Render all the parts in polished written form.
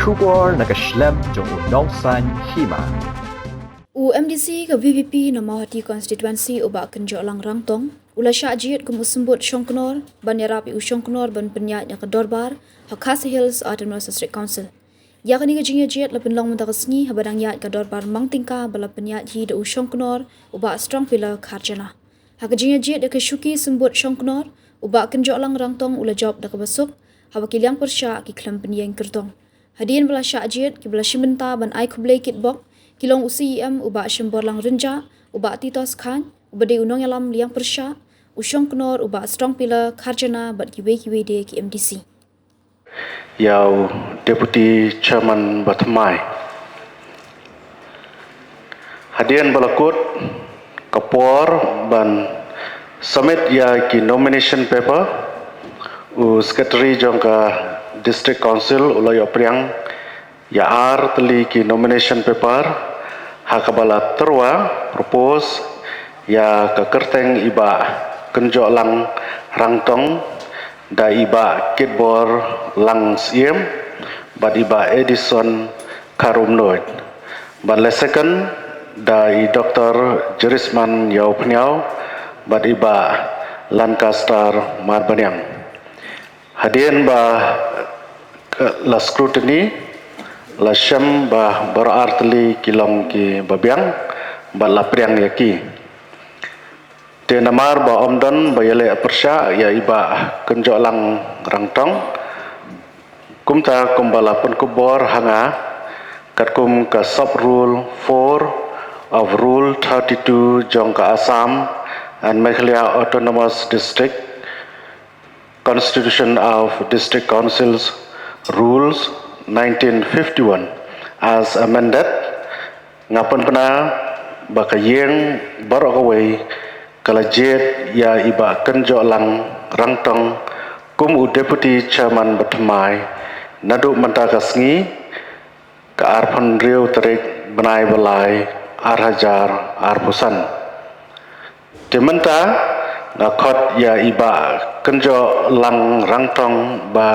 kubor nakaslem jong unongsan hima. UMDC ke VVP Namawati Constituency ubak kenjok lang rangtong, ula syajit kumusembut Syongknor, ban yarapi Syongknor ban penyat yang kedorbar, Hakasi Hills Autonomous District Council. Ya kini kejingnya jit lepin long mentakasngi habadang yat kedorbar mangtingka bala penyat hi da Syongknor ubak strong pillar karjana. Hakejingnya jit da kesyuki sembut Syongknor ubak kenjok lang rangtong ula job da kebasuk, hawakiliang persya ki klam penyang kertong. Hadian bala syajit ki bala shimenta ban ai kublai kitbok, kilong UCEM ubak syembor lang renja, ubak titos khan, ubade unong yalam liang persya, Syongknor ubak strong pillar karjana bat kiwe de ki MDC. Yau Deputy Chairman Batmai. Hadian balakut kapor ban submit ya ki nomination paper secretary jongka District Council ulayo priang ya ar teli ki nomination paper hakabala terwa propose ya ke kerteng iba kenjok lang rangtong da iba kitbor lang siem bad iba Edison Karumnoid bad le second da i Dr. Jerisman Yau Pniau bad iba Lancaster Marbanyang hadian ba la scrutiny la syam ba berartli kilong ki babiang ba la priang yaki te namar ba omdon ba yale persya ya iba kenjok lang rangtong kumta kumbala pun kubor hanga katkum ka sub rule 4 of rule 32 jongka Assam and Meghalaya Autonomous District Constitution of District Councils Rules 1951 as amended ngapun pena bakayeng barokaway kalajet ya iba kenjok lang rangtong kum Deputy Chairman Batmai nadu mentakasngi ke arpon riu terik benai balai arhajar arpusan dementa ngakot ya iba kenjok lang rangtong ba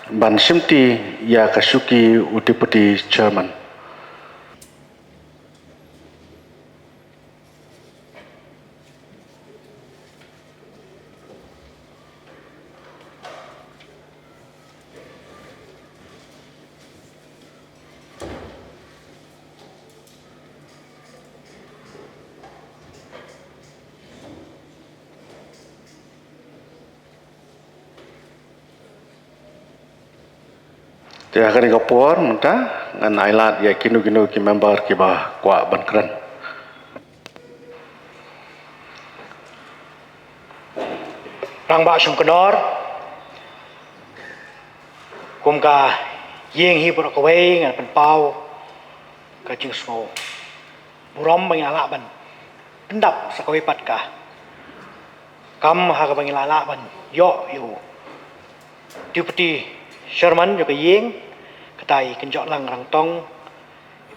ban simti ya kasuki Deputy Chairman. Dia akan dikapur, muntah, ngan ailat ya kinu ki member ki bah kuat bankran. Rang ba Syongknor, kum ka yeng hi bro kawai ngan penpau ka jing smo. Burom bangala ban. Pendap sakawai pat ka. Kam ha ka bangala ban yo yu. Deputy Sherman juga yeng ketai kenjok lang rangtong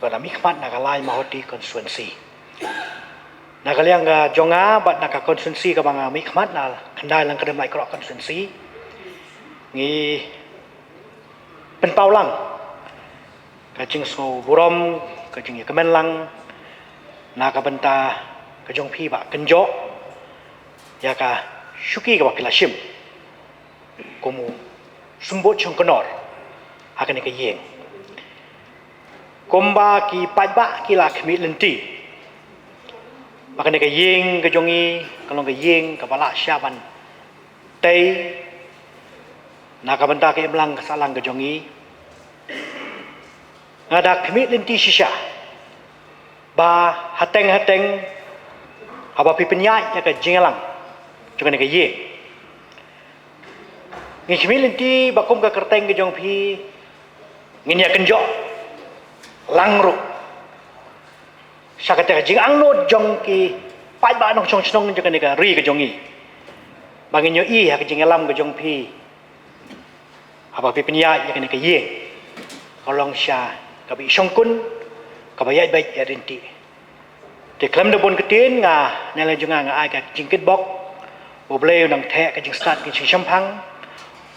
ibadah mikmat nakalai mahoti konstituensi nakaliang ga jonga bat naka konstituensi ka banga mikmat na kendai lang kadem lai krok konstituensi ngi penpau lang kajing so burom kajing ya kemen lang naka benta kajong pi ba kenjok ya ka syuki ka bakila shim komu sembut Syongknor akan ke yeng komba ki pajba ki la khmi lenti akan ke yeng ke jongi kalau ke yeng ke bala syaban tei nak benta ke belang ke salang ke jongi ngada khmi lenti shisha ba hateng apa pi penyai ya ke jingalang jangan ke yeng ngi khmilenti bakum ka kerteng ke jong phi nginya kenjok langruk sakate jing angno jong ki pai ba nong chong chnong jong ka ri ke jongi banginyo i ha ke jing alam ke jong phi apa pi penya ya ke ye kolong sha ka bi shongkun ka ba yai bai ya rinti te klam de bon ketin nga nala junga nga ai ka jing kit bok obleu nang the ka jing start ki champang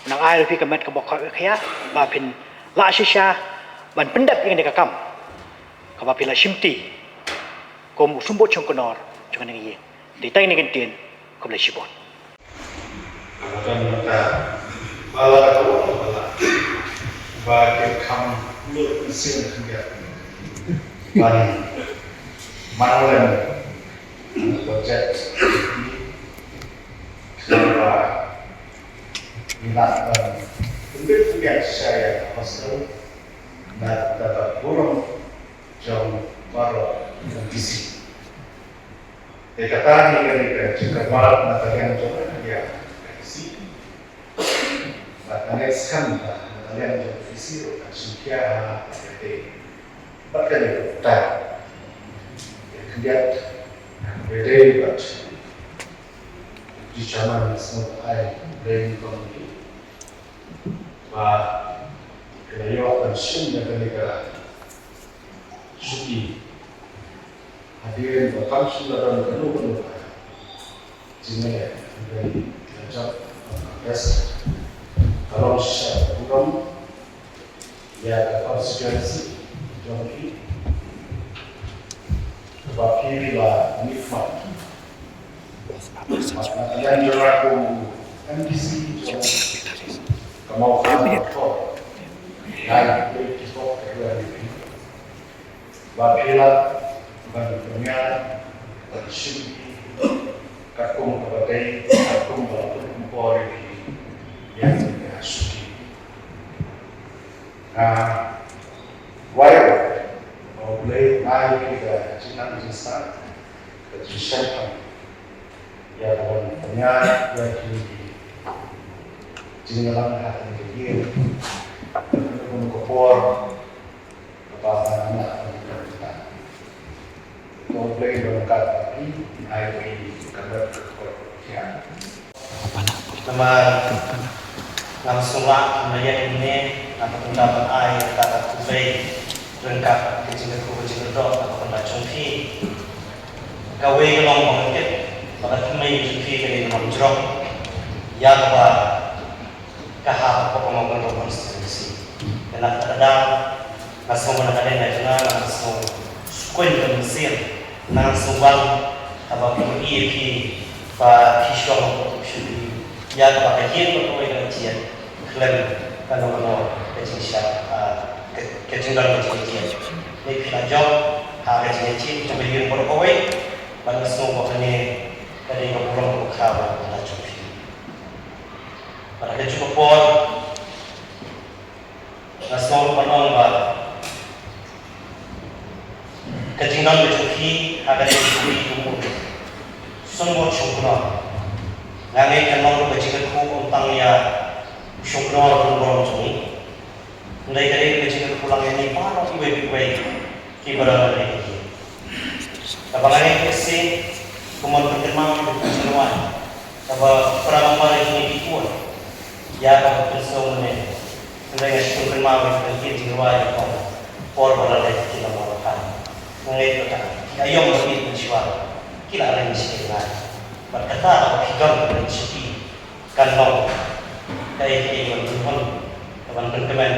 nang ai pi ka met ka bok ka khya ba pin la shisha ban pendap yang dekakam kapapila shimti kom usumbo chongkonor jangan ngi di tay ni gentin kom le shibot akan mata bala atau bala bagi kam lut mesin kerja ban manulen project selama minat untuk saya pasal dan dapat burung jauh baru yang isi. Dekatan ini juga malam natalian juga dia isi. Natalian sekarang natalian juga isi dan sukia ada bahkan itu tak kemudian beda buat di zaman sampai dari ekonomi. Kaya pensiun dan negara suki hadirin bahkan sudah dalam penuh jika dari ajak pes kalau saya kurang ya konsekuensi jadi bagi lah nikmat yang jeraku MDC kamu kalau dan kita kedua ini wakilah bukan penyiar bersyukur kakum kepada kakum berkumpul yang bersyukur wajib boleh naik ke jenang jasa kejusan ya bukan penyiar yang jenang hati dia mengkopor kepada anak kita. Komplain berangkat tapi air kadar kekorban. Nama langsung melihat ini atau pendapat air kata kubai lengkap kecil atau pembacaan fi. Kawai kelong mengikut pada kemai fi kali dalam jerok ya bahwa kahap pembangunan konstitusi. Dan kadang langsung menekan nasional langsung skuen ke Mesir langsung bal apa pun EP pa pisau shudi ya apa kajian berkoi dengan cian klaim kalau kejenggal kejenggal ini pelajar harga cian cuma yang berkoi pada semua ini dari kepulang berkawal pelajar pada cukup pol Rasul Panongba kejenggal bercuki ada di umur semua syukur langit kenal kejenggal ku untang ya syukur orang cumi mulai dari kejenggal pulang ini parah iwe kibara lagi kapangan ini kumon berterima dengan semua sebab perang ini dikuat ya kalau persoalan dengan syukur maaf dan kita jiwa yang por berada di dalam orang mengenai kita yang lebih menjual kita ada di sini berkata kita bersyukur kalau dari kita berjuang dengan teman-teman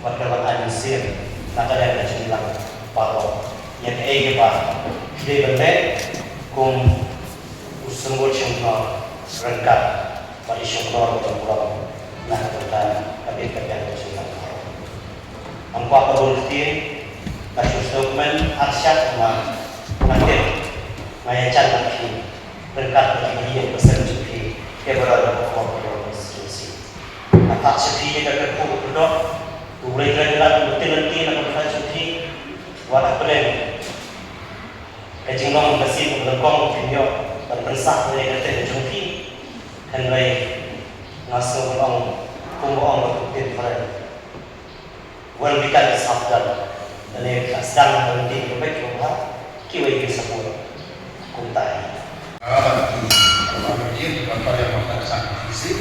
berkata Mesir nak ada jumlah bahwa yang kita kita benar kum usungut syukur serengkat pada syukur berpulang nak berkata tapi kerjaan tersebut. Angkau apa berarti kasus dokumen arsyad nanti mengajar lagi berkat bagi dia pesan cuci dia berada pada konstitusi. Atas cuci dia terkuat berdok, boleh kerana nanti nak berkat cuci walau boleh kejengkang bersih berlengkong video dan pensah boleh kata cuci dan baik masuk orang kumpulan berkutin pada walaupun sabda dan yang sedang berhenti berbaik rumah kiwai bersepuluh kuntai. Kalau dia kantor yang melaksanakan visi,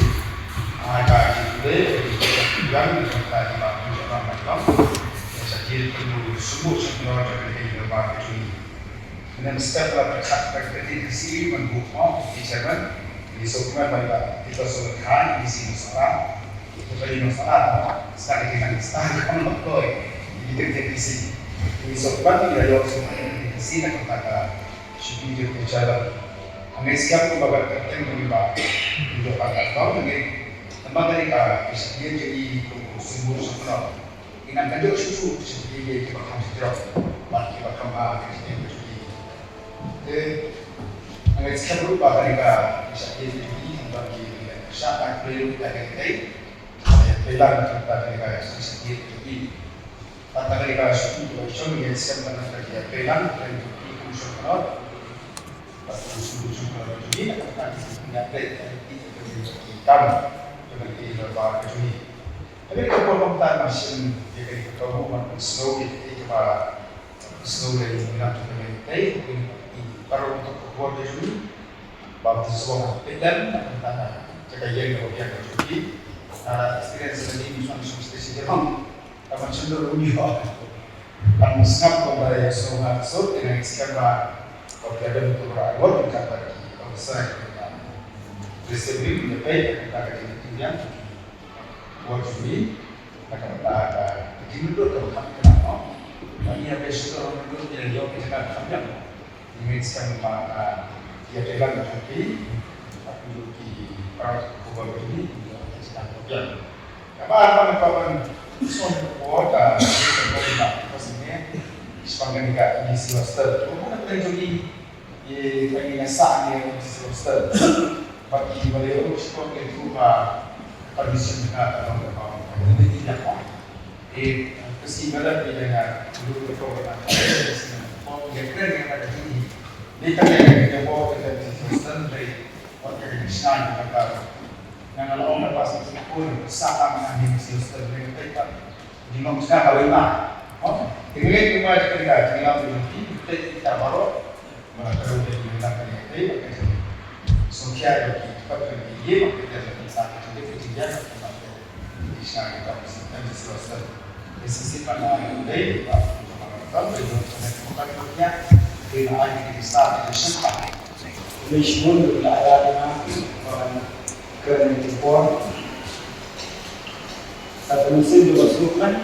ada juga yang tadi bagi orang macam jadi perlu semua semua dari lebar itu. Dan setiap berkat berkati visi membuka di zaman di sekolah kita selesai isi masalah. Jadi masalah sekarang kita start kalau betul teknisi. Ini sobat tidak jauh semua teknisi nak kata syuting dia berjalan. Angin siap membawa kertas membawa untuk pakai kau angin tempat dari kah dia jadi sumber sempurna. Ingat kan dia susu seperti dia kita makan sedap, bagi makan apa kita berjudi. Angin siap berubah dari kah bisa dia jadi bagi siapa perlu kita kaitai. Pelan kita dari kah sedikit jadi. Kata dari kah syuting berjauh dia siap mana kerja pelan dan itu sempurna. Sungguh-sungguh ini akan menyabet kami seperti beberapa kejuni. Tapi kalau pemerintah masih jadi ketemu maupun slow itu para slow dari minat pemerintah baru untuk keluar kejuni, bawa sesuatu dan tentang kekayaan kemudian kejuni. Experience ini misalnya seperti Jepang, akan cenderung juga. Kan musnah kepada yang semua masuk dengan skema. Kalau ada untuk berawal kita bagi besar kita distribusi mencapai kita ketinggian buat ini akan ada dimulai kalau kami kenal ini apa sudah orang itu jadi jauh kita kamera ini sekarang dia jalan nanti tapi di para kubur ini sedang berjalan apa semua kuota kita pastinya sepanjang ini semester mana terjadi kami nasa ni semester bagi beliau sekolah itu permisi kita dalam beberapa tidak apa kesimpulan dengan dulu betul yang keren yang ada ini ini kan yang bawa kita semester dari waktu Islam maka yang kalau orang pas pun sama mengambil semester dari kita di nomor sekarang kalau Tinggal cuma cerita, tinggal begini, kita baru terus dibilang ini, pakai sosial bagi cepat bagi maka kita lebih sangat jadi kejadian atau di sana kita mesti selesai. Sisi pandang ini, kalau itu bukannya dengan lagi di sana di sana, meskipun ada orang keren impor, tapi mesin juga sukan.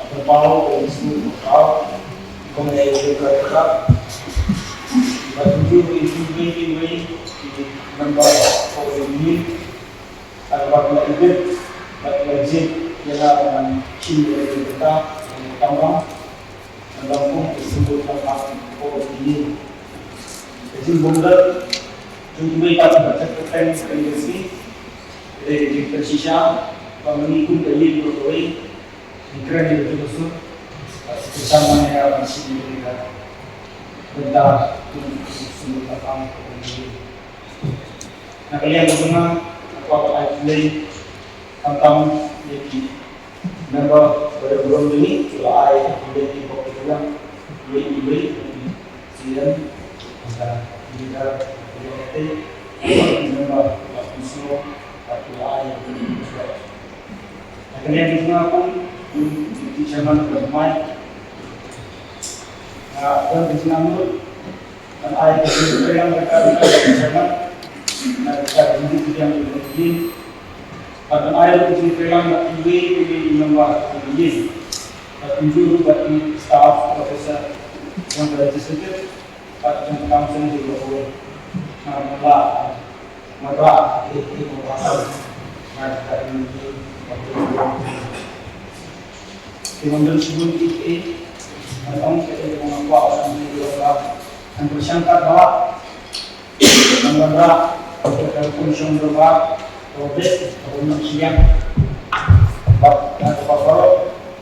Berpau dan semua kau kemudian juga kerap baju ini membawa kau ini ada bagi event bagi wajib ialah cinta kita tambah mendukung disebut tentang kau ini jadi bunda cuma kita baca tentang industri dari persisah pemikun dari berkoi Keren itu betul bersama dengan masih mereka bentar untuk semua orang ini. Nah kalian bagaimana aku akan play tentang jadi member belum ini sudah ada di bawah itu yang kemudian antara kita member semua atau ada kalian bagaimana pun di zaman bermain, dan di sana dan ayat itu yang mereka di zaman, mereka hidup yang begini, dan ayat itu yang ini membuat begini, dan juga bagi staf profesor yang berregistrasi, dan kampus juga boleh, mereka itu mereka ini Kemudian sebelum itu, kami kita mengakuat dan berdoa dan bersangka bahwa kita konsum berdoa, proses atau siang, atau apa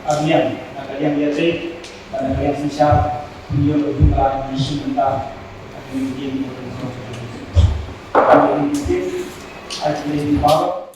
artian, kalian lihat pada kalian bisa menjual jumlah di sebentar kemudian kami ini ada di bawah.